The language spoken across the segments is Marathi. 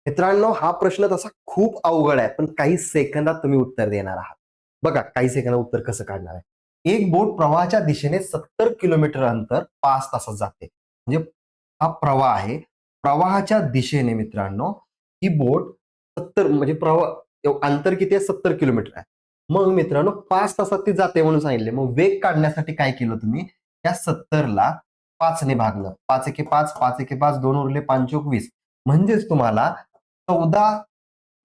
मित्रांनो, हा प्रश्न तसा खूप अवघड आहे, पण काही सेकंदात तुम्ही उत्तर देणार आहात. बघा, काही सेकंदात उत्तर कसं काढणार आहे. एक बोट प्रवाहाच्या दिशेने 70 किलोमीटर अंतर 5 तासात जाते. म्हणजे हा प्रवाह आहे. प्रवाहाच्या दिशेने मित्रांनो, ही बोट 70 म्हणजे अंतर किती आहे? 70 किलोमीटर आहे. मग मित्रांनो 5 तासात ती जाते म्हणून सांगितले. मग वेग काढण्यासाठी काय केलं तुम्ही? या 70ला 5 ने भागलं. 5 एके 5, 5 एके 5, 2 उरले 5 चोक 20. म्हणजेच तुम्हाला 14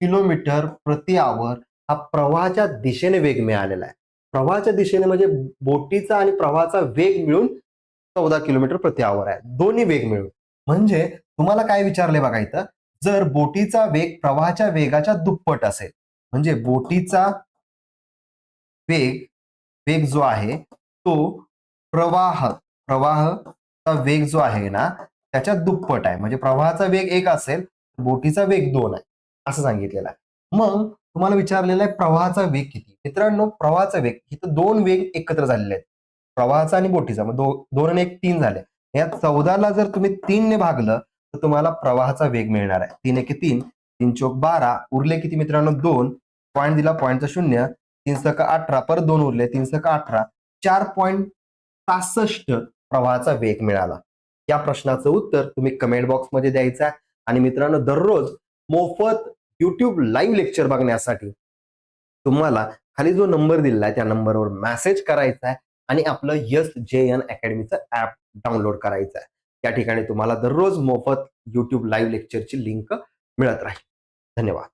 किलोमीटर प्रति आवर हा प्रवाहाच्या दिशेने वेग मिळालेला आहे. प्रवाहाच्या दिशेने म्हणजे बोटीचा आणि प्रवाहाचा वेग मिळून 14 किलोमीटर प्रति आवर आहे. दोन्ही वेग मिळून. म्हणजे तुम्हाला काय विचारले बघा इथं, जर बोटीचा वेग प्रवाहाच्या वेगाच्या दुप्पट असेल, म्हणजे बोटीचा वेग वेग जो आहे तो प्रवाहाचा वेग जो आहे ना त्याच्या दुप्पट आहे. म्हणजे प्रवाहाचा वेग 1 असेल, बोटीचा वेग 2 आहे, असं सांगितलेलं आहे. मग तुम्हाला विचारलेला आहे प्रवाहाचा वेग किती? मित्रांनो, प्रवाहाचा वेग इथं 2 वेग एकत्र झालेले आहेत. प्रवाहाचा आणि बोटीचा. मग 2 आणि 1 3 झाले. या 14ला जर तुम्ही 3 ने भागलं तर तुम्हाला प्रवाहाचा वेग मिळणार आहे. 3 एके 3, 3 चोक 12, उरले किती मित्रांनो 2, पॉइंट दिला, पॉइंटचा 0, 3 सक 18, परत 2 उरले, 3 सक 18, 4.66 प्रवाहाचा वेग मिळाला. या प्रश्नाचं उत्तर तुम्ही कमेंट बॉक्समध्ये द्यायचं आहे. आणि मित्रांनो, दररोज मोफत YouTube लाईव्ह लेक्चर बघण्यासाठी तुम्हाला खाली जो नंबर दिलेला आहे त्या नंबरवर मेसेज करायचा आहे आणि आपलं SJN अकॅडमीचं ऍप डाउनलोड करायचं आहे. या ठिकाणी तुम्हाला दररोज मोफत YouTube लाईव्ह लेक्चरची लिंक मिळत राहील. धन्यवाद.